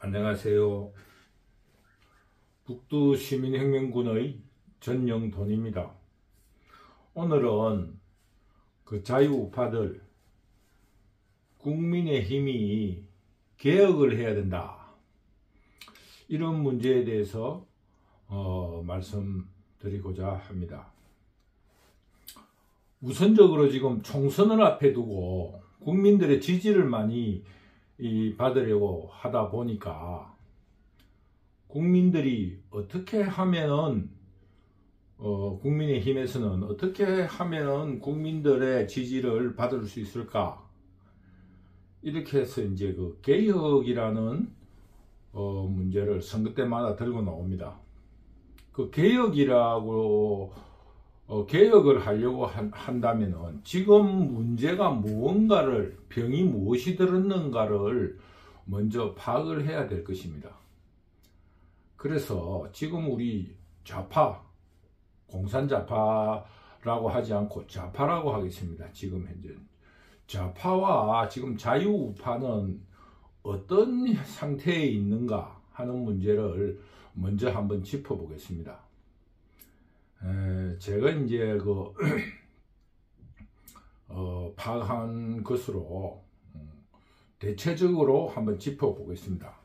안녕하세요. 북두시민혁명군의 전영돈입니다. 오늘은 그 자유우파들 국민의힘이 개혁을 해야 된다, 이런 문제에 대해서 말씀드리고자 합니다. 우선적으로 지금 총선을 앞에 두고 국민들의 지지를 많이 받으려고 하다 보니까 국민들이 어떻게 하면은 국민의힘에서는 어떻게 하면은 국민들의 지지를 받을 수 있을까, 이렇게 해서 이제 그 개혁이라는 문제를 선거 때마다 들고 나옵니다. 그 개혁이라고 개혁을 하려고 한다면은 지금 문제가 무언가를, 병이 무엇이 들었는가를 먼저 파악을 해야 될 것입니다. 그래서 지금 우리 좌파, 공산좌파라고 하지 않고 좌파라고 하겠습니다. 지금 현재 좌파와 지금 자유우파는 어떤 상태에 있는가 하는 문제를 먼저 한번 짚어보겠습니다. 제가 이제 파악한 것으로 대체적으로 한번 짚어보겠습니다.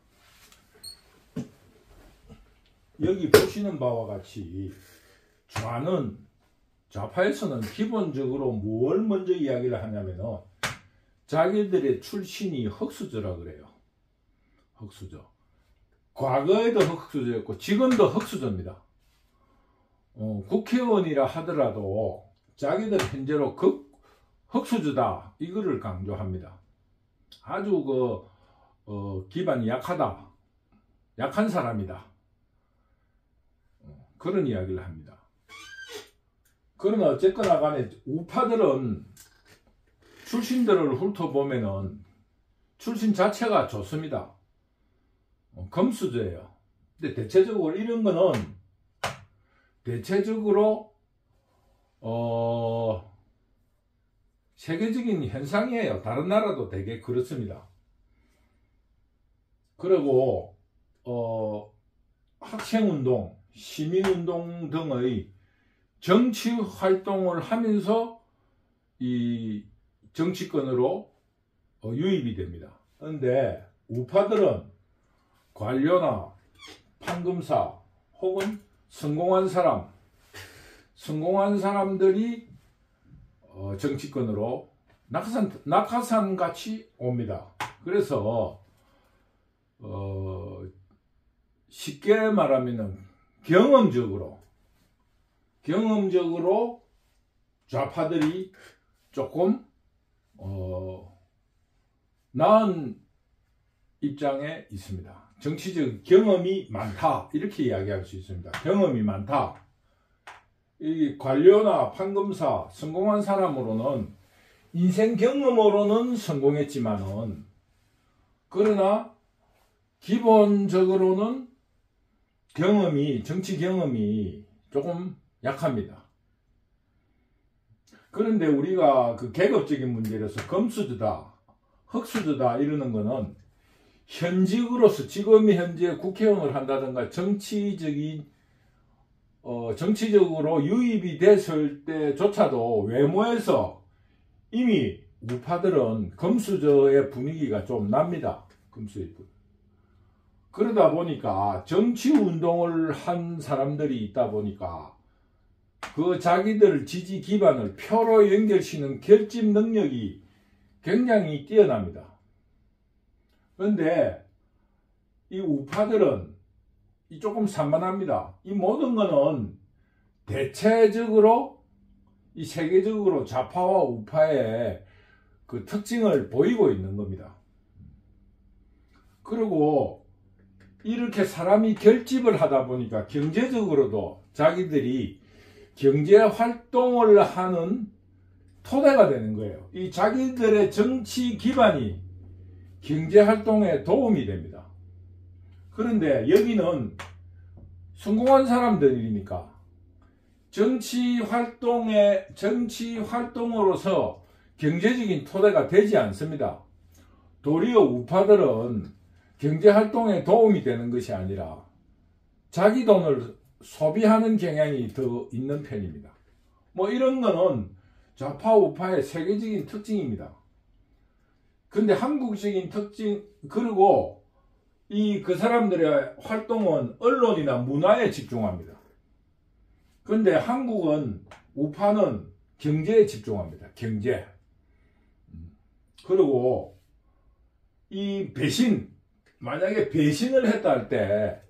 여기 보시는 바와 같이 좌파에서는 기본적으로 뭘 먼저 이야기를 하냐면은 자기들의 출신이 흑수저라 그래요. 흑수저. 과거에도 흑수저였고 지금도 흑수저입니다. 국회의원이라 하더라도 자기들 현재로 흑수저다, 이거를 강조합니다. 아주 기반이 약하다, 약한 사람이다, 그런 이야기를 합니다. 그러나 어쨌거나 간에 우파들은 출신들을 훑어보면은 출신 자체가 좋습니다. 금수저예요. 근데 대체적으로 이런 거는 대체적으로 세계적인 현상이에요. 다른 나라도 되게 그렇습니다. 그리고 학생운동, 시민운동 등의 정치활동을 하면서 이 정치권으로 유입이 됩니다. 그런데 우파들은 관료나 판검사 혹은 성공한 사람들이 정치권으로 낙하산같이 옵니다. 그래서 쉽게 말하면 경험적으로 좌파들이 조금 나은 입장에 있습니다. 정치적 경험이 많다, 이렇게 이야기할 수 있습니다. 경험이 많다. 이 관료나 판검사, 성공한 사람으로는 인생 경험으로는 성공했지만은, 그러나 기본적으로는 정치 경험이 조금 약합니다. 그런데 우리가 그 계급적인 문제로서 금수저다, 흑수저다 이러는 거는 현직으로서 지금 현재 국회의원을 한다든가 정치적으로 유입이 됐을 때조차도 외모에서 이미 우파들은 금수저의 분위기가 좀 납니다. 금수저의 분위기. 그러다 보니까 정치운동을 한 사람들이 있다 보니까 그 자기들 지지 기반을 표로 연결시키는 결집 능력이 굉장히 뛰어납니다. 그런데 이 우파들은 조금 산만합니다. 이 모든 거는 대체적으로 이 세계적으로 좌파와 우파의 그 특징을 보이고 있는 겁니다. 그리고 이렇게 사람이 결집을 하다 보니까 경제적으로도 자기들이 경제 활동을 하는 토대가 되는 거예요. 이 자기들의 정치 기반이 경제 활동에 도움이 됩니다. 그런데 여기는 성공한 사람들이니까 정치 활동으로서 경제적인 토대가 되지 않습니다. 도리어 우파들은 경제활동에 도움이 되는 것이 아니라 자기 돈을 소비하는 경향이 더 있는 편입니다. 뭐 이런 거는 좌파 우파의 세계적인 특징입니다. 근데 한국적인 특징, 그리고 그 사람들의 활동은 언론이나 문화에 집중합니다. 근데 한국은 우파는 경제에 집중합니다. 경제. 그리고 이 배신, 만약에 배신을 했다 할 때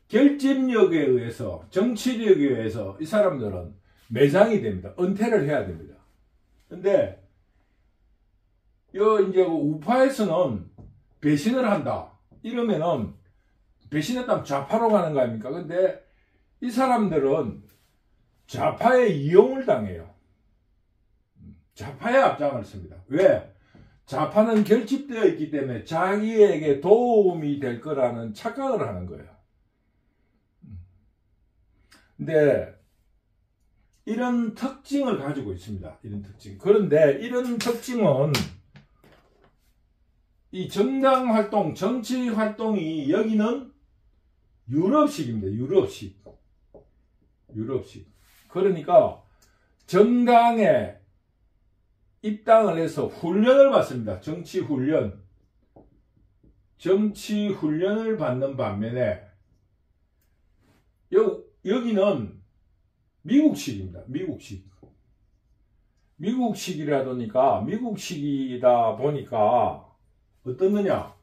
결집력에 의해서, 정치력에 의해서 이 사람들은 매장이 됩니다. 은퇴를 해야 됩니다. 근데 이제 우파에서는 배신을 한다 이러면은, 배신했다면 좌파로 가는 거 아닙니까? 근데 이 사람들은 좌파의 이용을 당해요. 좌파의 앞장을 씁니다. 왜? 좌파는 결집되어 있기 때문에 자기에게 도움이 될 거라는 착각을 하는 거예요. 근데 이런 특징을 가지고 있습니다. 이런 특징. 그런데 이런 특징은 이 정당 활동, 정치 활동이 여기는 유럽식입니다. 유럽식. 그러니까 정당에 입당을 해서 훈련을 받습니다. 정치 훈련을 받는 반면에 여기는 미국식입니다. 미국식이다 보니까 어떻느냐?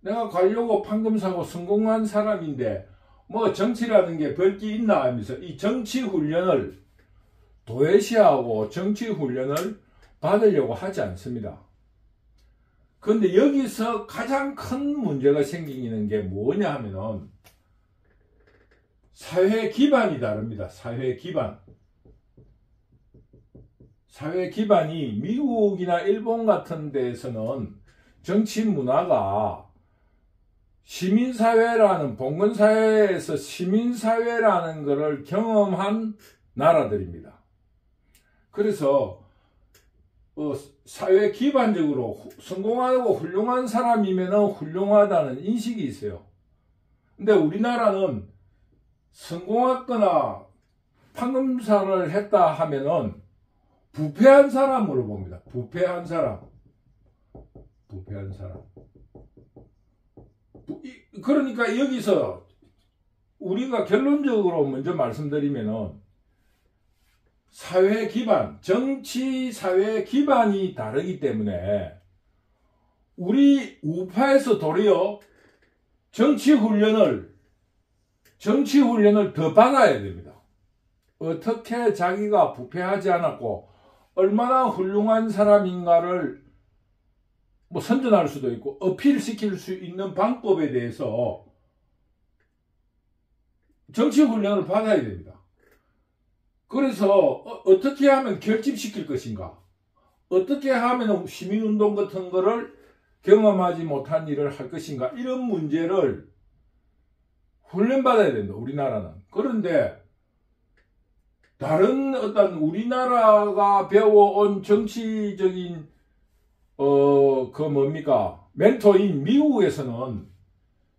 내가 가려고 판금 사고 성공한 사람인데 뭐 정치라는 게 별 게 있나 하면서 이 정치 훈련을 도외시하고 정치 훈련을 받으려고 하지 않습니다. 그런데 여기서 가장 큰 문제가 생기는 게 뭐냐 하면은 사회 기반이 다릅니다. 사회 기반이 미국이나 일본 같은 데에서는 정치 문화가 시민사회라는, 봉건사회에서 시민사회라는 것을 경험한 나라들입니다. 그래서 사회 기반적으로 성공하고 훌륭한 사람이면 훌륭하다는 인식이 있어요. 근데 우리나라는 성공했거나 판금사를 했다 하면은 부패한 사람으로 봅니다. 부패한 사람. 그러니까 여기서 우리가 결론적으로 먼저 말씀드리면은 사회 기반, 정치 사회 기반이 다르기 때문에 우리 우파에서 도리어 정치 훈련을 더 받아야 됩니다. 어떻게 자기가 부패하지 않았고 얼마나 훌륭한 사람인가를 뭐 선전할 수도 있고 어필시킬 수 있는 방법에 대해서 정치 훈련을 받아야 됩니다. 그래서 어떻게 하면 결집시킬 것인가, 어떻게 하면 시민운동 같은 거를 경험하지 못한 일을 할 것인가, 이런 문제를 훈련받아야 된다, 우리나라는. 그런데 다른 어떤 우리나라가 배워온 정치적인 멘토인 미국에서는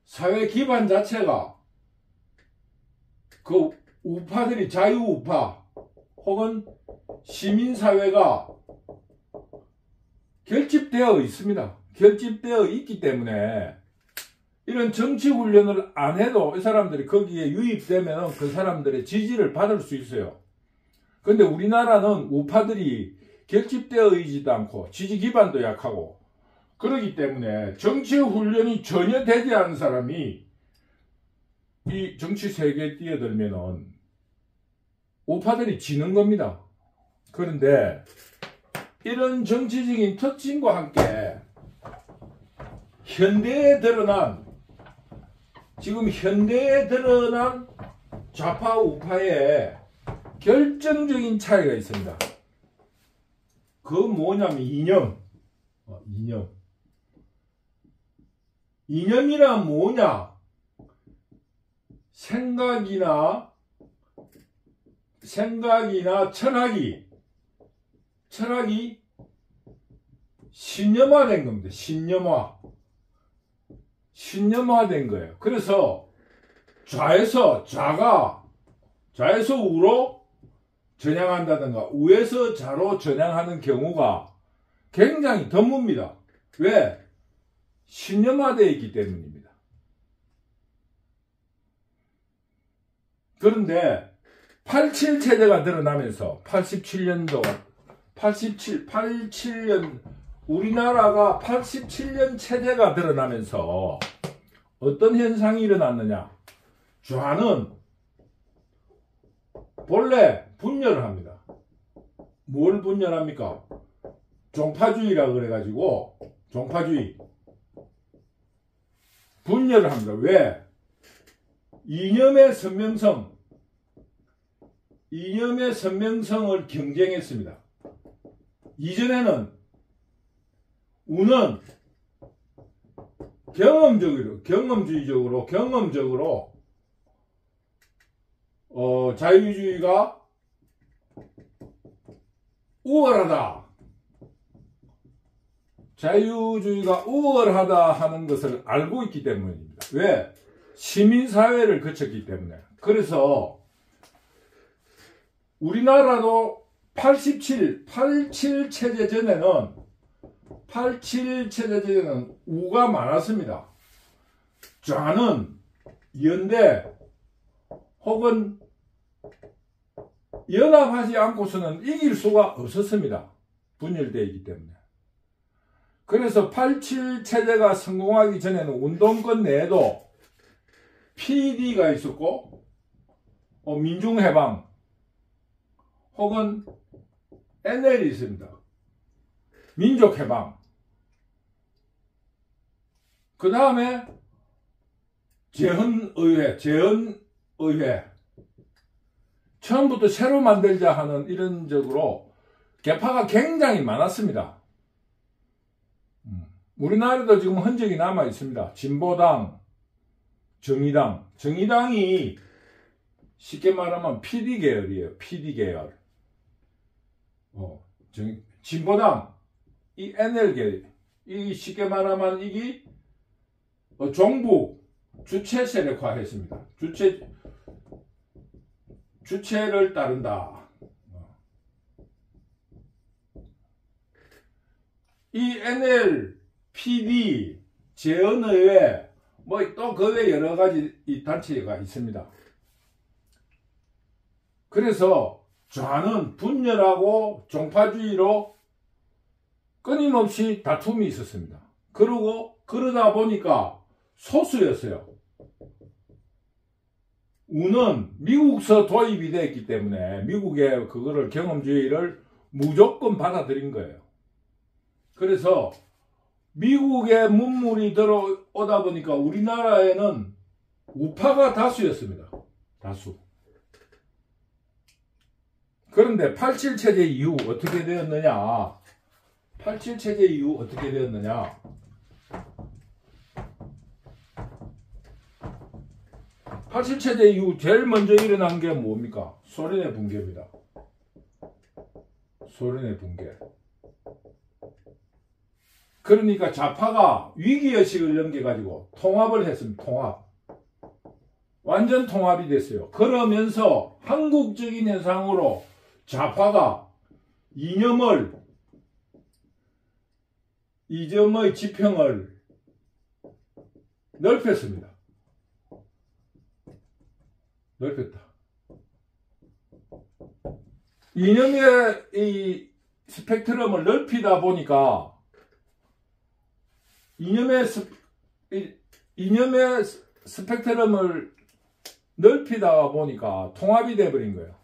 사회 기반 자체가 그 우파들이 자유우파 혹은 시민사회가 결집되어 있습니다. 결집되어 있기 때문에 이런 정치 훈련을 안 해도 이 사람들이 거기에 유입되면 그 사람들의 지지를 받을 수 있어요. 근데 우리나라는 우파들이 결집되어 있지도 않고 지지 기반도 약하고 그러기 때문에 정치 훈련이 전혀 되지 않은 사람이 이 정치 세계에 뛰어들면은 우파들이 지는 겁니다. 그런데 이런 정치적인 특징과 함께 지금 현대에 드러난 좌파 우파의 결정적인 차이가 있습니다. 그 뭐냐면 이념이란 뭐냐? 생각이나 철학이 신념화된 겁니다. 신념화. 신념화된 거예요. 그래서 좌에서 우로 전향한다든가 우에서 좌로 전향하는 경우가 굉장히 드뭅니다. 왜? 신념화되어 있기 때문입니다. 그런데 87 체제가 드러나면서 87년 우리나라가 87년 체제가 드러나면서 어떤 현상이 일어났느냐? 좌는 본래 분열을 합니다. 뭘 분열합니까? 종파주의라 그래가지고 종파주의 분열을 합니다. 왜? 이념의 선명성을 경쟁했습니다. 이전에는 우는 경험주의적으로 자유주의가 우월하다 하는 것을 알고 있기 때문입니다. 왜? 시민사회를 거쳤기 때문에. 그래서 우리나라도 87 체제 전에는 우가 많았습니다. 좌는 연대 혹은 연합하지 않고서는 이길 수가 없었습니다. 분열되어 있기 때문에. 그래서 87 체제가 성공하기 전에는 운동권 내에도 PD가 있었고 민중해방 혹은 NL이 있습니다. 민족해방. 그 다음에 재헌의회. 처음부터 새로 만들자 하는 이런적으로 계파가 굉장히 많았습니다. 우리나라도 지금 흔적이 남아 있습니다. 진보당, 정의당. 정의당이 쉽게 말하면 PD 계열이에요. PD 계열. 진보당, 이 NL계, 이 쉽게 말하면 이게 정부 주체 세력화했습니다. 주체를 따른다. 이 NL, PD, 재헌의회, 또 그 외 여러 가지 이 단체가 있습니다. 그래서 좌는 분열하고 종파주의로 끊임없이 다툼이 있었습니다. 그러다 보니까 소수였어요. 우는 미국서 도입이 되었기 때문에 미국의 그거를 경험주의를 무조건 받아들인 거예요. 그래서 미국의 문물이 들어오다 보니까 우리나라에는 우파가 다수였습니다. 다수. 그런데 87 체제 이후 어떻게 되었느냐? 87 체제 이후 어떻게 되었느냐? 87 체제 이후 제일 먼저 일어난 게 뭡니까? 소련의 붕괴입니다. 소련의 붕괴. 그러니까 좌파가 위기의식을 넘겨가지고 통합을 했습니다. 통합. 완전 통합이 됐어요. 그러면서 한국적인 현상으로 좌파가 이념의 지평을 넓혔습니다. 넓혔다. 이념의 이 스펙트럼을 넓히다 보니까 이념의 스펙트럼을 넓히다 보니까 통합이 돼버린 거예요.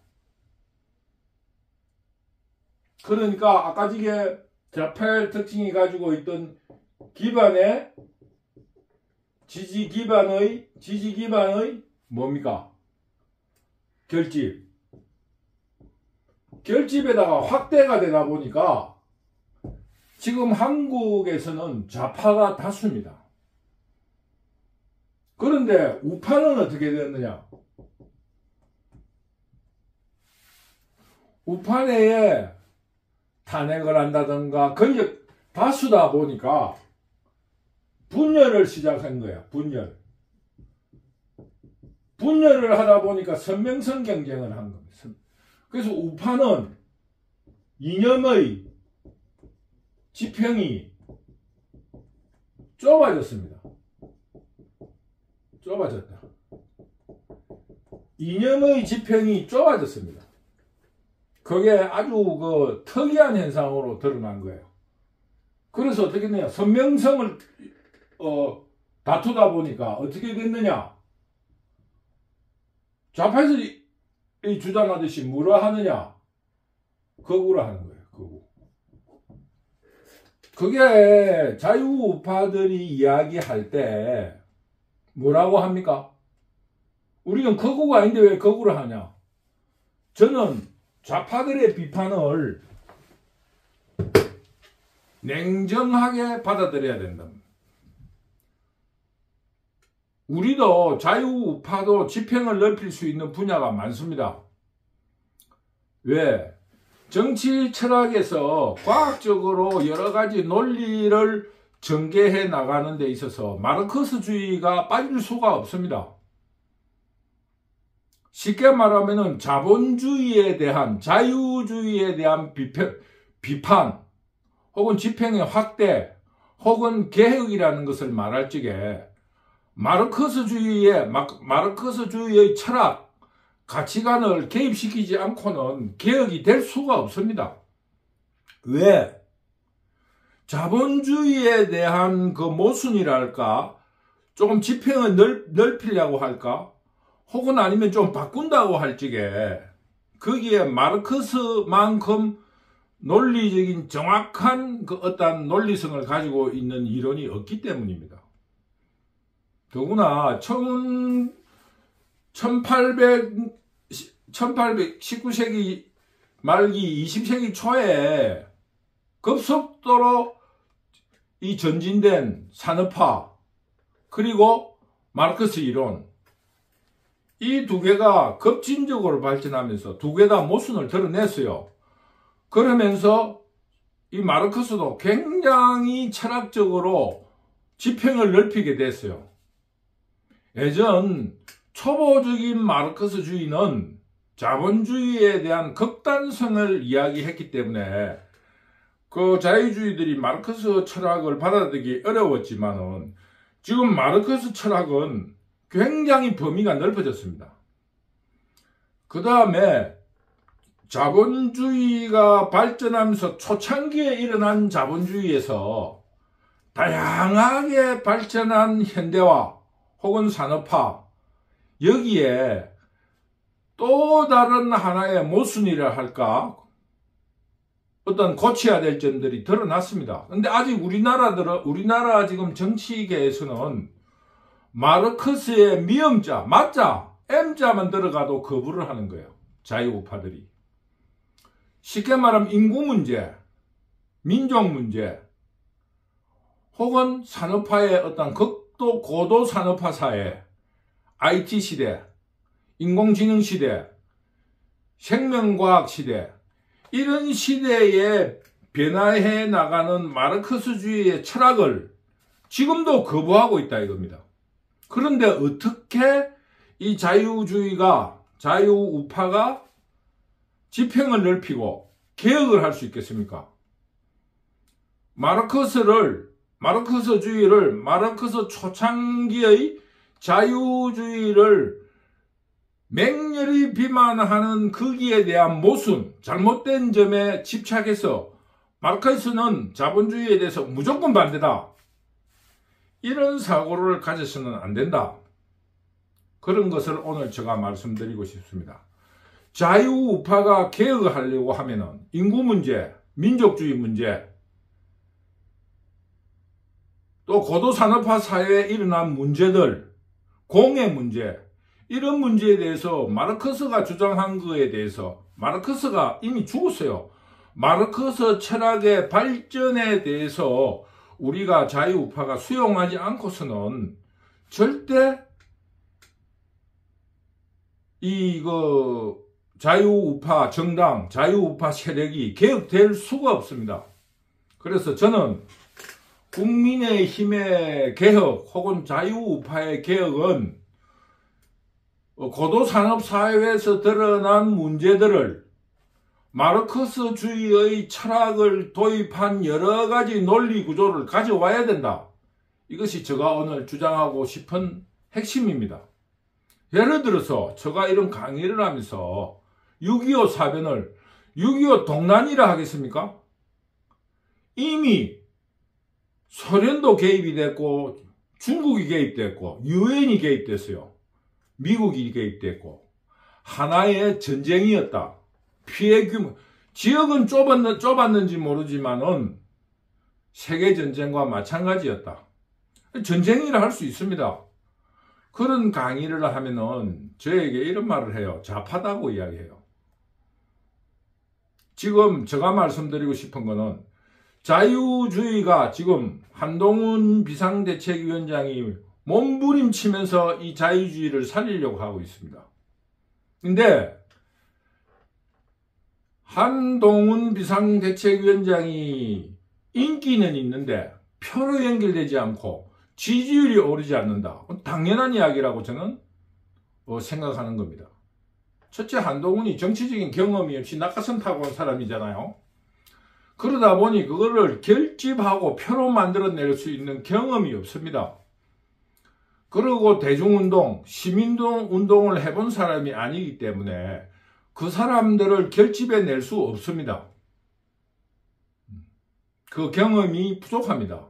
그러니까 아까 이게 좌파의 특징이 가지고 있던 기반의 지지 기반의 뭡니까? 결집에다가 확대가 되다 보니까 지금 한국에서는 좌파가 다수입니다. 그런데 우파는 어떻게 되었느냐? 우파 내에 탄핵을 한다든가 권력 다수다 보니까 분열을 시작한 거야. 분열. 분열을 하다 보니까 선명성 경쟁을 한 겁니다. 그래서 우파는 이념의 지평이 좁아졌습니다. 좁아졌다. 이념의 지평이 좁아졌습니다. 그게 아주 그 특이한 현상으로 드러난 거예요. 그래서 어떻게 됐냐? 선명성을 다투다 보니까 어떻게 됐느냐? 좌파에서 이 주장하듯이 뭐라 하느냐? 거구라 하는 거예요. 거구. 그게 자유우파들이 이야기할 때 뭐라고 합니까? 우리는 거구가 아닌데 왜 거구를 하냐? 저는 좌파들의 비판을 냉정하게 받아들여야 된다. 우리도 자유우파도 지평을 넓힐 수 있는 분야가 많습니다. 왜? 정치 철학에서 과학적으로 여러 가지 논리를 전개해 나가는 데 있어서 마르크스주의가 빠질 수가 없습니다. 쉽게 말하면 자본주의에 대한, 자유주의에 대한 비판 혹은 지평의 확대 혹은 개혁이라는 것을 말할 적에 마르크스주의의 철학, 가치관을 개입시키지 않고는 개혁이 될 수가 없습니다. 왜? 자본주의에 대한 그 모순이랄까, 조금 지평을 넓히려고 할까, 혹은 아니면 좀 바꾼다고 할 적에 거기에 마르크스만큼 논리적인 정확한 그 어떤 논리성을 가지고 있는 이론이 없기 때문입니다. 더구나 19세기 말기 20세기 초에 급속도로 이 전진된 산업화 그리고 마르크스 이론 이 두 개가 급진적으로 발전하면서 두 개 다 모순을 드러냈어요. 그러면서 이 마르크스도 굉장히 철학적으로 지평을 넓히게 됐어요. 예전 초보적인 마르크스주의는 자본주의에 대한 극단성을 이야기했기 때문에 그 자유주의들이 마르크스 철학을 받아들이기 어려웠지만은 지금 마르크스 철학은 굉장히 범위가 넓어졌습니다. 그 다음에 자본주의가 발전하면서 초창기에 일어난 자본주의에서 다양하게 발전한 현대화 혹은 산업화 여기에 또 다른 하나의 모순이라 할까 어떤 고쳐야 될 점들이 드러났습니다. 근데 아직 우리나라 지금 정치계에서는 마르크스의 미음자, 맞자, M자만 들어가도 거부를 하는 거예요. 자유우파들이. 쉽게 말하면 인구 문제, 민족 문제, 혹은 산업화의 어떤 고도 산업화 사회, IT 시대, 인공지능 시대, 생명과학 시대, 이런 시대에 변화해 나가는 마르크스주의의 철학을 지금도 거부하고 있다 이겁니다. 그런데 어떻게 이 자유우파가 지평을 넓히고 개혁을 할 수 있겠습니까? 마르크스주의를 마르크스 초창기의 자유주의를 맹렬히 비난하는 거기에 대한 모순, 잘못된 점에 집착해서 마르크스는 자본주의에 대해서 무조건 반대다. 이런 사고를 가져서는 안 된다. 그런 것을 오늘 제가 말씀드리고 싶습니다. 자유우파가 개혁을 하려고 하면은 인구 문제, 민족주의 문제, 또 고도산업화 사회에 일어난 문제들, 공해 문제, 이런 문제에 대해서 마르크스가 주장한 것에 대해서 마르크스가 이미 죽었어요. 마르크스 철학의 발전에 대해서 우리가 자유우파가 수용하지 않고서는 절대 자유우파 정당, 자유우파 세력이 개혁될 수가 없습니다. 그래서 저는 국민의힘의 개혁 혹은 자유우파의 개혁은 고도산업사회에서 드러난 문제들을 마르크스주의의 철학을 도입한 여러가지 논리구조를 가져와야 된다. 이것이 제가 오늘 주장하고 싶은 핵심입니다. 예를 들어서 제가 이런 강의를 하면서 6.25 사변을 6.25 동란이라 하겠습니까? 이미 소련도 개입이 됐고 중국이 개입됐고 유엔이 개입됐어요. 미국이 개입됐고 하나의 전쟁이었다. 피해 규모 지역은 좁았는지 모르지만은 세계전쟁과 마찬가지였다. 전쟁이라 할 수 있습니다. 그런 강의를 하면은 저에게 이런 말을 해요. 좌파다고 이야기해요. 지금 제가 말씀드리고 싶은 거는 자유주의가 지금 한동훈 비상대책위원장이 몸부림치면서 이 자유주의를 살리려고 하고 있습니다. 근데 한동훈 비상대책위원장이 인기는 있는데 표로 연결되지 않고 지지율이 오르지 않는다. 당연한 이야기라고 저는 생각하는 겁니다. 첫째, 한동훈이 정치적인 경험이 없이 낙하산 타고 온 사람이잖아요. 그러다 보니 그거를 결집하고 표로 만들어낼 수 있는 경험이 없습니다. 그리고 대중운동, 시민운동을 해본 사람이 아니기 때문에 그 사람들을 결집해낼 수 없습니다. 그 경험이 부족합니다.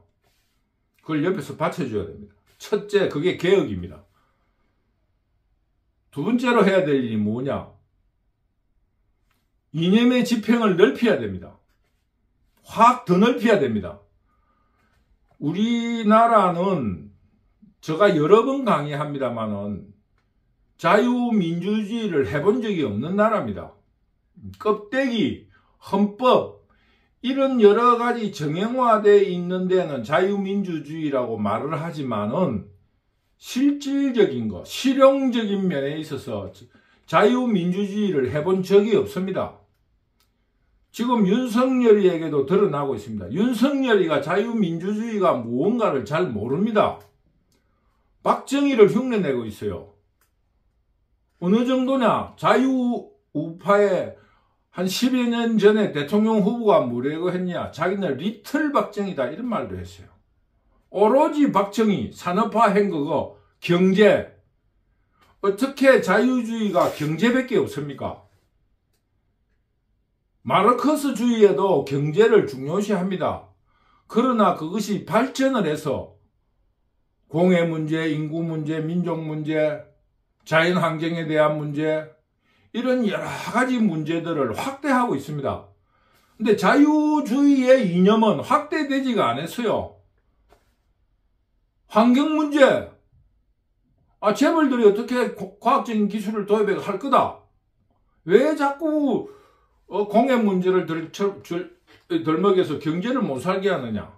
그걸 옆에서 받쳐줘야 됩니다. 첫째, 그게 개혁입니다. 두 번째로 해야 될 일이 뭐냐? 이념의 지평을 넓혀야 됩니다. 확 더 넓혀야 됩니다. 우리나라는 제가 여러 번 강의합니다만은 자유민주주의를 해본 적이 없는 나라입니다. 껍데기, 헌법 이런 여러 가지 정형화되어 있는 데는 자유민주주의라고 말을 하지만은 실질적인 것, 실용적인 면에 있어서 자유민주주의를 해본 적이 없습니다. 지금 윤석열이에게도 드러나고 있습니다. 윤석열이가 자유민주주의가 무언가를 잘 모릅니다. 박정희를 흉내내고 있어요. 어느 정도냐? 자유우파의 한 10여 년 전에 대통령 후보가 뭐라고 했냐? 자기는 리틀 박정희다 이런 말도 했어요. 오로지 박정희, 산업화한 거고 경제. 어떻게 자유주의가 경제밖에 없습니까? 마르크스주의에도 경제를 중요시합니다. 그러나 그것이 발전을 해서 공해 문제, 인구 문제, 민족 문제, 자연 환경에 대한 문제 이런 여러 가지 문제들을 확대하고 있습니다. 근데 자유주의의 이념은 확대되지가 않았어요. 환경 문제. 재벌들이 어떻게 과학적인 기술을 도입할 거다. 왜 자꾸 공해 문제를 덜먹여서 경제를 못 살게 하느냐.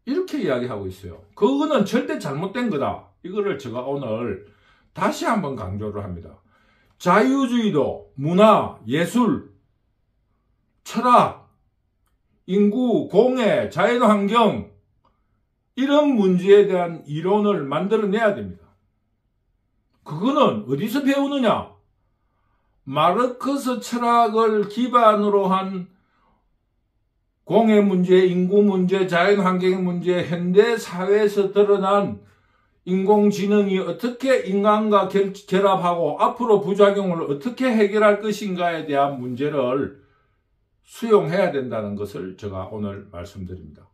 이렇게 이야기하고 있어요. 그거는 절대 잘못된 거다. 이거를 제가 오늘 다시 한번 강조를 합니다. 자유주의도 문화, 예술, 철학, 인구, 공해, 자연환경 이런 문제에 대한 이론을 만들어내야 됩니다. 그거는 어디서 배우느냐? 마르크스 철학을 기반으로 한 공해 문제, 인구 문제, 자연환경 문제, 현대 사회에서 드러난 인공지능이 어떻게 인간과 결합하고 앞으로 부작용을 어떻게 해결할 것인가에 대한 문제를 수용해야 된다는 것을 제가 오늘 말씀드립니다.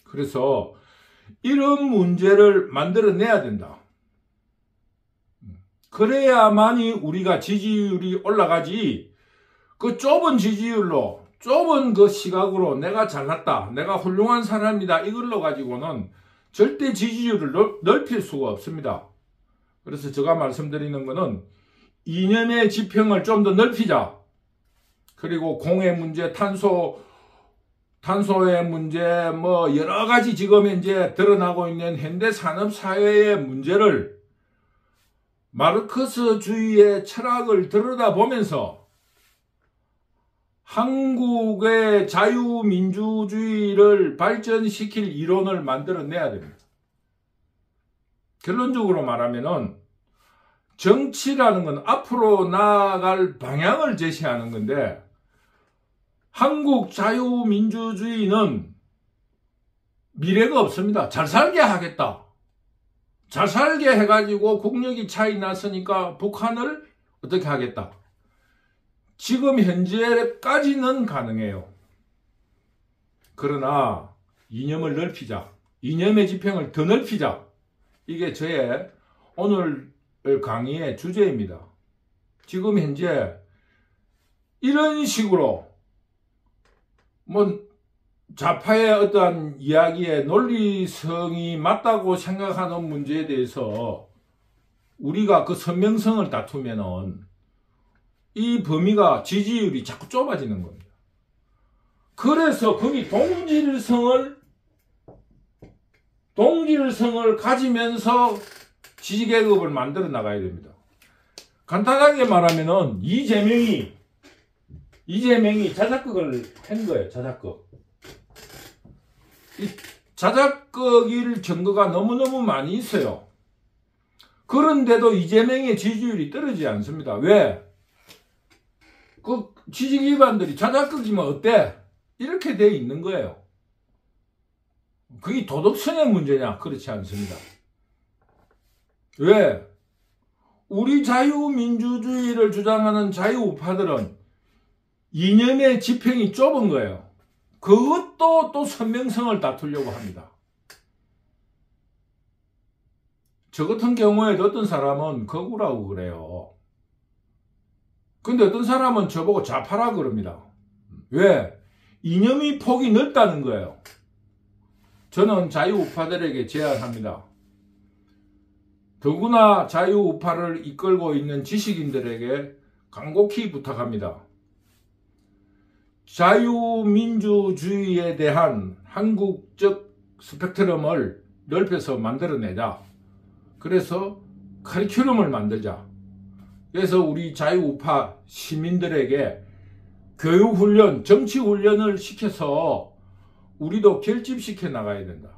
그래서 이런 문제를 만들어내야 된다. 그래야만이 우리가 지지율이 올라가지 그 좁은 지지율로 좁은 그 시각으로 내가 잘났다, 내가 훌륭한 사람이다 이걸로 가지고는 절대 지지율을 넓힐 수가 없습니다. 그래서 제가 말씀드리는 것은 이념의 지평을 좀 더 넓히자. 그리고 공해 문제, 탄소의 문제, 여러 가지 지금 이제 드러나고 있는 현대 산업 사회의 문제를 마르크스주의의 철학을 들여다보면서 한국의 자유민주주의를 발전시킬 이론을 만들어내야 됩니다. 결론적으로 말하면은 정치라는 건 앞으로 나아갈 방향을 제시하는 건데, 한국 자유민주주의는 미래가 없습니다. 잘 살게 하겠다. 잘 살게 해가지고 국력이 차이 났으니까 북한을 어떻게 하겠다. 지금 현재까지는 가능해요. 그러나 이념을 넓히자. 이념의 지평을 더 넓히자. 이게 저의 오늘 강의의 주제입니다. 지금 현재 이런 식으로 좌파의 어떠한 이야기의 논리성이 맞다고 생각하는 문제에 대해서 우리가 그 선명성을 다투면은 이 범위가 지지율이 자꾸 좁아지는 겁니다. 그래서 거기 동질성을 가지면서 지지계급을 만들어 나가야 됩니다. 간단하게 말하면은 이재명이 자작극을 한 거예요. 자작극. 이 자작극일 증거가 너무너무 많이 있어요. 그런데도 이재명의 지지율이 떨어지지 않습니다. 왜? 그 지지기관들이 자작극이면 어때? 이렇게 돼 있는 거예요. 그게 도덕성의 문제냐? 그렇지 않습니다. 왜? 우리 자유민주주의를 주장하는 자유우파들은 이념의 지평이 좁은 거예요. 그것도 또 선명성을 다투려고 합니다. 저 같은 경우에도 어떤 사람은 거구라고 그래요. 근데 어떤 사람은 저보고 좌파라 그럽니다. 왜? 이념의 폭이 넓다는 거예요. 저는 자유우파들에게 제안합니다. 더구나 자유우파를 이끌고 있는 지식인들에게 간곡히 부탁합니다. 자유민주주의에 대한 한국적 스펙트럼을 넓혀서 만들어내자. 그래서 커리큘럼을 만들자. 그래서 우리 자유우파 시민들에게 교육훈련, 정치훈련을 시켜서 우리도 결집시켜 나가야 된다.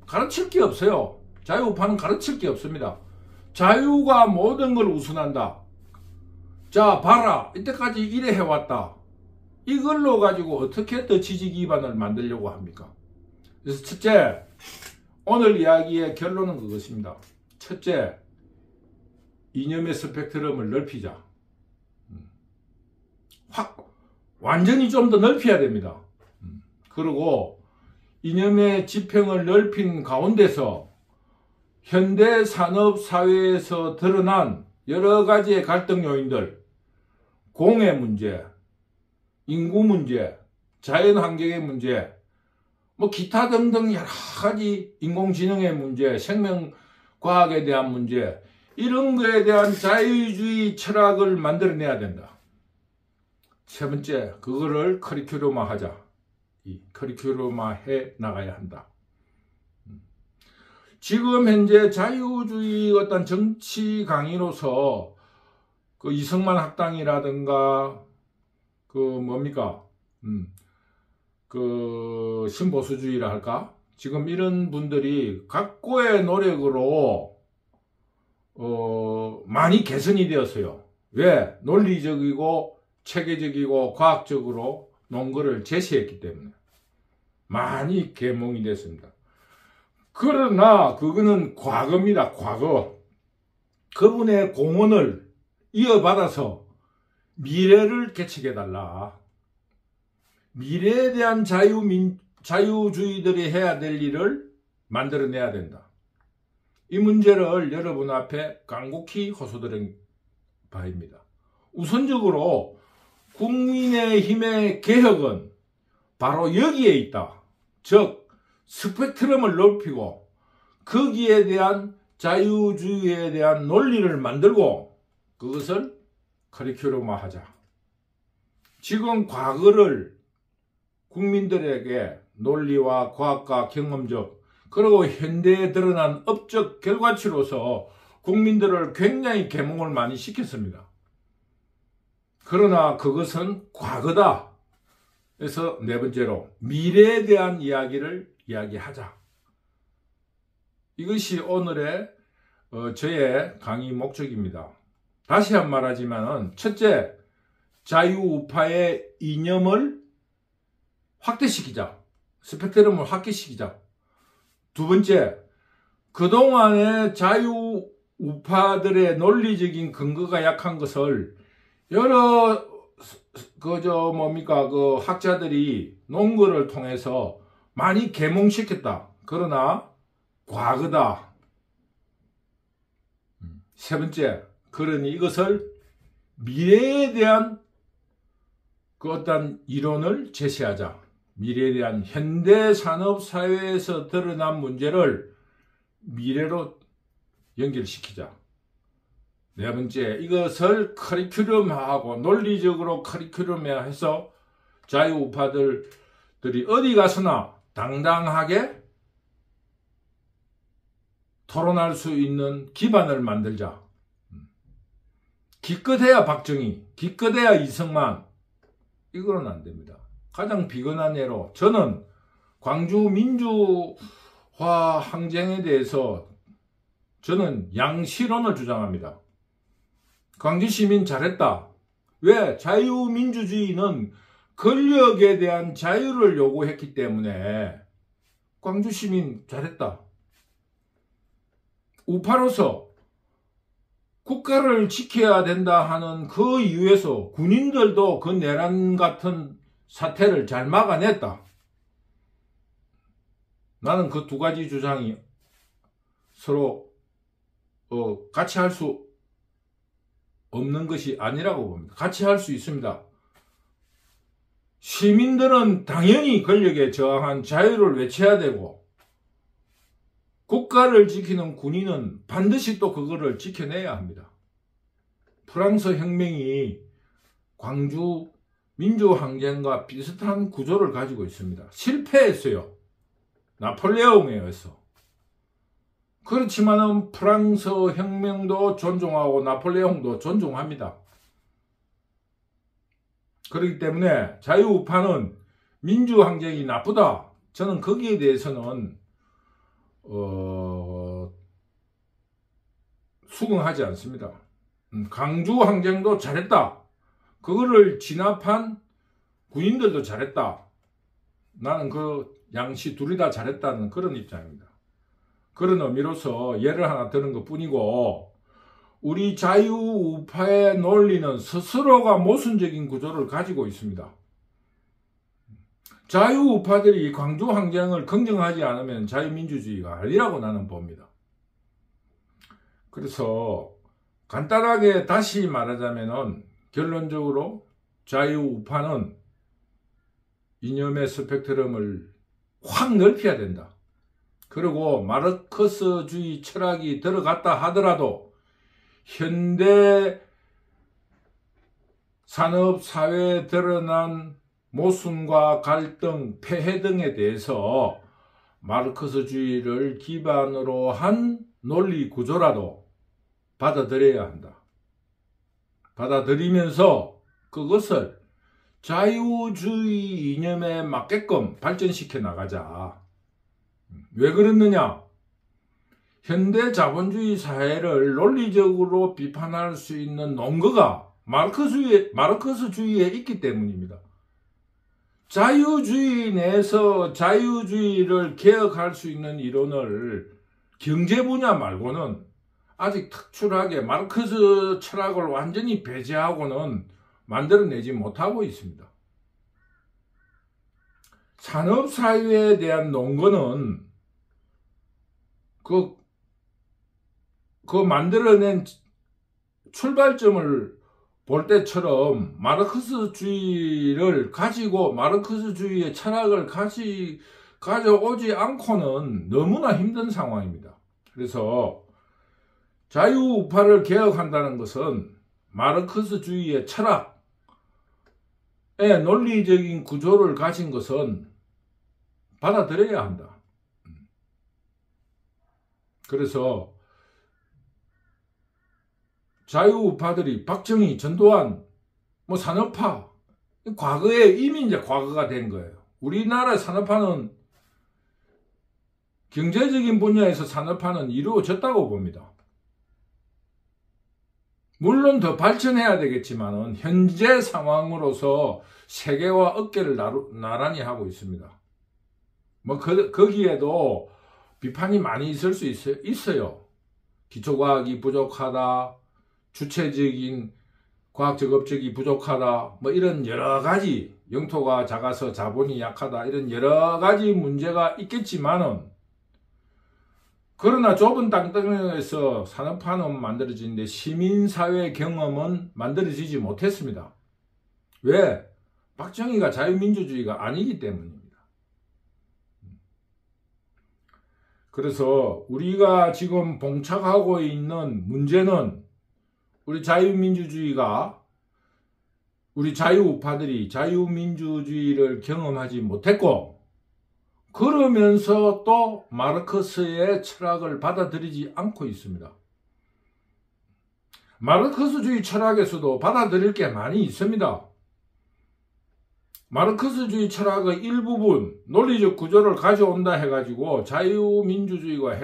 가르칠 게 없어요. 자유우파는 가르칠 게 없습니다. 자유가 모든 걸 우선한다. 자, 봐라. 이때까지 이래 해왔다. 이걸로 가지고 어떻게 더 지지 기반을 만들려고 합니까? 그래서 첫째, 오늘 이야기의 결론은 그것입니다. 첫째, 이념의 스펙트럼을 넓히자. 완전히 좀 더 넓혀야 됩니다. 그리고 이념의 지평을 넓힌 가운데서 현대 산업 사회에서 드러난 여러 가지의 갈등 요인들, 공해 문제, 인구 문제, 자연 환경의 문제, 기타 등등 여러 가지 인공지능의 문제, 생명과학에 대한 문제, 이런 거에 대한 자유주의 철학을 만들어내야 된다. 세 번째, 그거를 커리큘럼화 하자. 이 커리큘럼화 해 나가야 한다. 지금 현재 자유주의 어떤 정치 강의로서 그 이승만 학당이라든가 그 신보수주의라 할까? 지금 이런 분들이 각고의 노력으로 많이 개선이 되었어요. 왜? 논리적이고 체계적이고 과학적으로 논거를 제시했기 때문에 많이 계몽이 됐습니다. 그러나 그거는 과거입니다. 과거. 그분의 공헌을 이어받아서 미래를 개척해달라. 미래에 대한 자유주의들이 해야 될 일을 만들어내야 된다. 이 문제를 여러분 앞에 간곡히 호소드린 바입니다. 우선적으로 국민의힘의 개혁은 바로 여기에 있다. 즉 스펙트럼을 넓히고 거기에 대한 자유주의에 대한 논리를 만들고 그것을 커리큘럼화하자. 지금 과거를 국민들에게 논리와 과학과 경험적 그리고 현대에 드러난 업적 결과치로서 국민들을 굉장히 계몽을 많이 시켰습니다. 그러나 그것은 과거다. 그래서 네 번째로 미래에 대한 이야기를 이야기하자. 이것이 오늘의 저의 강의 목적입니다. 다시 한 말하지만 첫째, 자유우파의 이념을 확대시키자. 스펙트럼을 확대시키자. 두 번째, 그동안의 자유우파들의 논리적인 근거가 약한 것을 여러 학자들이 논거를 통해서 많이 계몽시켰다. 그러나 과거다. 세 번째, 그러니 이것을 미래에 대한 그 어떤 이론을 제시하자. 미래에 대한 현대 산업 사회에서 드러난 문제를 미래로 연결시키자. 네 번째, 이것을 커리큘럼화하고 논리적으로 커리큘럼화해서 자유우파들이 어디 가서나 당당하게 토론할 수 있는 기반을 만들자. 기껏해야 박정희, 기껏해야 이승만, 이거는 안 됩니다. 가장 비근한 예로 저는 광주 민주화 항쟁에 대해서 저는 양실론을 주장합니다. 광주 시민 잘했다. 왜? 자유민주주의는 권력에 대한 자유를 요구했기 때문에 광주 시민 잘했다. 우파로서 국가를 지켜야 된다 하는 그 이유에서 군인들도 그 내란 같은 사태를 잘 막아냈다. 나는 그 두 가지 주장이 서로 같이 할 수 없는 것이 아니라고 봅니다. 같이 할 수 있습니다. 시민들은 당연히 권력에 저항한 자유를 외쳐야 되고 국가를 지키는 군인은 반드시 또 그거를 지켜내야 합니다. 프랑스 혁명이 광주 민주항쟁과 비슷한 구조를 가지고 있습니다. 실패했어요. 나폴레옹에 의해서. 그렇지만은 프랑스 혁명도 존중하고 나폴레옹도 존중합니다. 그렇기 때문에 자유우파는 민주항쟁이 나쁘다. 저는 거기에 대해서는 수긍하지 않습니다. 광주항쟁도 잘했다. 그거를 진압한 군인들도 잘했다. 나는 그 양씨 둘이 다 잘했다는 그런 입장입니다. 그런 의미로서 예를 하나 드는 것 뿐이고 우리 자유우파의 논리는 스스로가 모순적인 구조를 가지고 있습니다. 자유우파들이 광주항쟁을 긍정하지 않으면 자유민주주의가 아니라고 나는 봅니다. 그래서 간단하게 다시 말하자면 결론적으로 자유우파는 이념의 스펙트럼을 확 넓혀야 된다. 그리고 마르크스주의 철학이 들어갔다 하더라도 현대 산업사회에 드러난 모순과 갈등, 폐해 등에 대해서 마르크스주의를 기반으로 한 논리 구조라도 받아들여야 한다. 받아들이면서 그것을 자유주의 이념에 맞게끔 발전시켜 나가자. 왜 그랬느냐? 현대 자본주의 사회를 논리적으로 비판할 수 있는 논거가 마르크스주의에 있기 때문입니다. 자유주의 내에서 자유주의를 개혁할 수 있는 이론을 경제 분야 말고는 아직 특출하게 마르크스 철학을 완전히 배제하고는 만들어내지 못하고 있습니다. 산업사회에 대한 논거는 그 만들어낸 출발점을 볼 때처럼 마르크스주의를 가지고 마르크스주의의 철학을 가져오지 않고는 너무나 힘든 상황입니다. 그래서 자유우파를 개혁한다는 것은 마르크스주의의 철학의 논리적인 구조를 가진 것은 받아들여야 한다. 그래서 자유우파들이 박정희, 전두환 뭐 산업화, 과거에 이미 이제 과거가 된 거예요. 우리나라 산업화는 경제적인 분야에서 산업화는 이루어졌다고 봅니다. 물론 더 발전해야 되겠지만은 현재 상황으로서 세계와 어깨를 나란히 하고 있습니다. 뭐 거기에도 비판이 많이 있을 수 있어요. 기초과학이 부족하다, 주체적인 과학적 업적이 부족하다, 뭐 이런 여러 가지, 영토가 작아서 자본이 약하다, 이런 여러 가지 문제가 있겠지만은, 그러나 좁은 땅덩어리에서 산업화는 만들어지는데 시민사회 경험은 만들어지지 못했습니다. 왜? 박정희가 자유민주주의가 아니기 때문입니다. 그래서 우리가 지금 봉착하고 있는 문제는 우리 자유민주주의가, 우리 자유우파들이 자유민주주의를 경험하지 못했고, 그러면서 또 마르크스의 철학을 받아들이지 않고 있습니다. 마르크스주의 철학에서도 받아들일 게 많이 있습니다. 마르크스주의 철학의 일부분, 논리적 구조를 가져온다 해가지고 자유민주주의가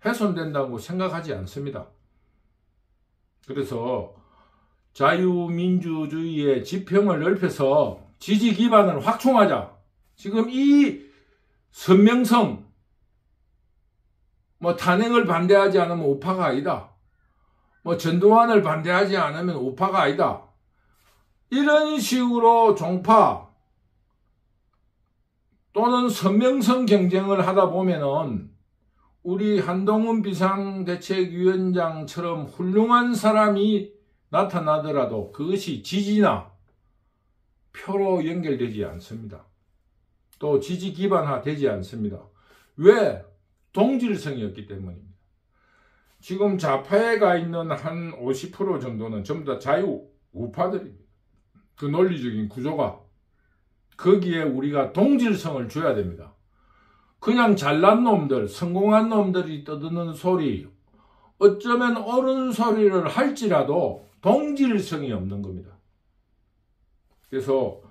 훼손된다고 생각하지 않습니다. 그래서 자유민주주의의 지평을 넓혀서 지지 기반을 확충하자. 지금 이 선명성, 뭐 탄핵을 반대하지 않으면 우파가 아니다. 뭐 전두환을 반대하지 않으면 우파가 아니다. 이런 식으로 종파 또는 선명성 경쟁을 하다 보면은 우리 한동훈 비상대책위원장처럼 훌륭한 사람이 나타나더라도 그것이 지지나 표로 연결되지 않습니다. 또 지지 기반화되지 않습니다. 왜? 동질성이 없기 때문입니다. 지금 좌파에 가 있는 한 50% 정도는 전부 다 자유우파들입니다. 그 논리적인 구조가. 거기에 우리가 동질성을 줘야 됩니다. 그냥 잘난 놈들, 성공한 놈들이 떠드는 소리, 어쩌면 옳은 소리를 할지라도 동질성이 없는 겁니다. 그래서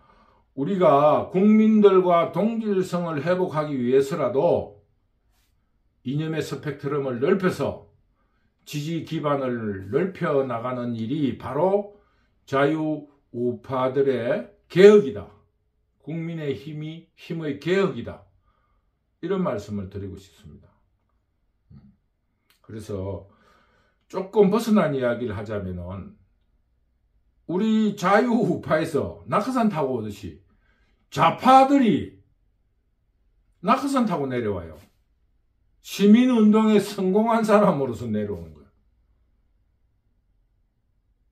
우리가 국민들과 동질성을 회복하기 위해서라도 이념의 스펙트럼을 넓혀서 지지 기반을 넓혀 나가는 일이 바로 자유우파들의 개혁이다. 국민의 힘의 개혁이다. 이런 말씀을 드리고 싶습니다. 그래서 조금 벗어난 이야기를 하자면은 우리 자유우파에서 낙하산 타고 오듯이 좌파들이 낙하산 타고 내려와요. 시민운동에 성공한 사람으로서 내려오는 거예요.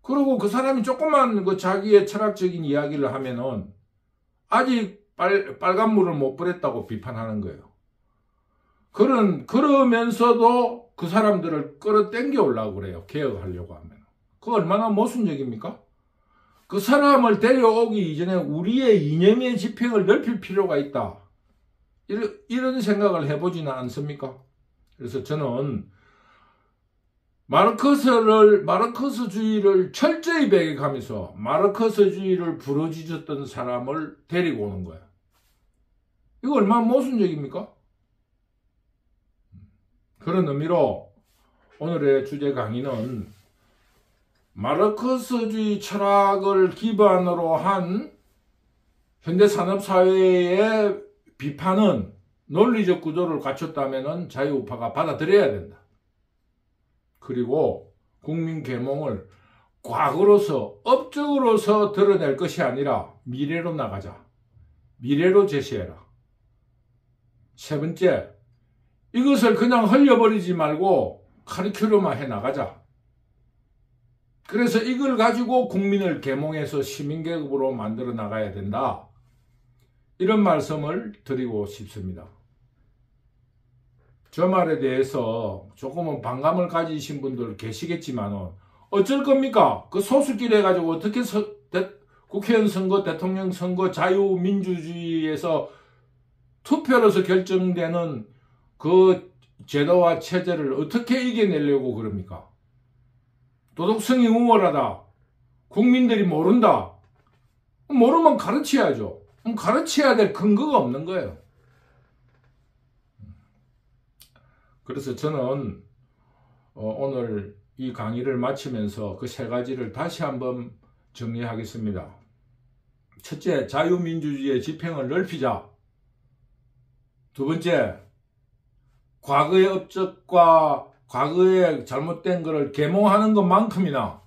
그리고 그 사람이 조금만 그 자기의 철학적인 이야기를 하면은 아직 빨간물을 못 뿌렸다고 비판하는 거예요. 그러면서도 그 사람들을 끌어당겨 오려고 그래요. 개혁하려고 하면. 그거 얼마나 모순적입니까? 그 사람을 데려오기 이전에 우리의 이념의 지평을 넓힐 필요가 있다. 이런 생각을 해보지는 않습니까? 그래서 저는 마르크스주의를 철저히 배격하면서 마르크스주의를 부르짖었던 사람을 데리고 오는 거예요. 이거 얼마나 모순적입니까? 그런 의미로 오늘의 주제 강의는 마르크스주의 철학을 기반으로 한 현대산업사회의 비판은 논리적 구조를 갖췄다면 자유우파가 받아들여야 된다. 그리고 국민 계몽을 과거로서 업적으로서 드러낼 것이 아니라 미래로 나가자. 미래로 제시해라. 세 번째, 이것을 그냥 흘려버리지 말고 카리큘럼화 해나가자. 그래서 이걸 가지고 국민을 계몽해서 시민계급으로 만들어 나가야 된다. 이런 말씀을 드리고 싶습니다. 저 말에 대해서 조금은 반감을 가지신 분들 계시겠지만 어쩔 겁니까? 그 소수끼리 해가지고 어떻게 국회의원 선거, 대통령 선거, 자유민주주의에서 투표로서 결정되는 그 제도와 체제를 어떻게 이겨내려고 그럽니까? 도덕성이 우월하다. 국민들이 모른다. 모르면 가르쳐야죠. 가르쳐야 될 근거가 없는 거예요. 그래서 저는 오늘 이 강의를 마치면서 그 세 가지를 다시 한번 정리하겠습니다. 첫째, 자유민주주의의 집행을 넓히자. 두 번째, 과거의 업적과 과거의 잘못된 것을 계몽하는 것만큼이나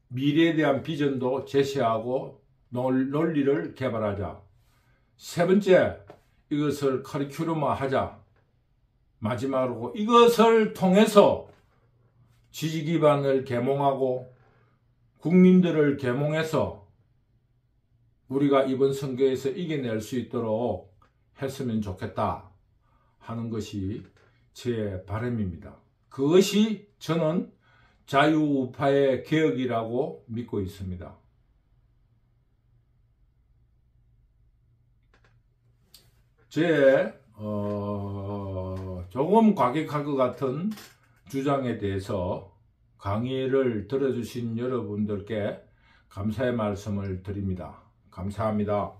미래에 대한 비전도 제시하고 논리를 개발하자. 세 번째, 이것을 커리큘럼화하자. 마지막으로 이것을 통해서 지지 기반을 계몽하고 국민들을 계몽해서 우리가 이번 선거에서 이겨낼 수 있도록 했으면 좋겠다 하는 것이 제 바람입니다. 그것이 저는 자유우파의 개혁이라고 믿고 있습니다. 제 조금 과격할 것 같은 주장에 대해서 강의를 들어주신 여러분들께 감사의 말씀을 드립니다. 감사합니다.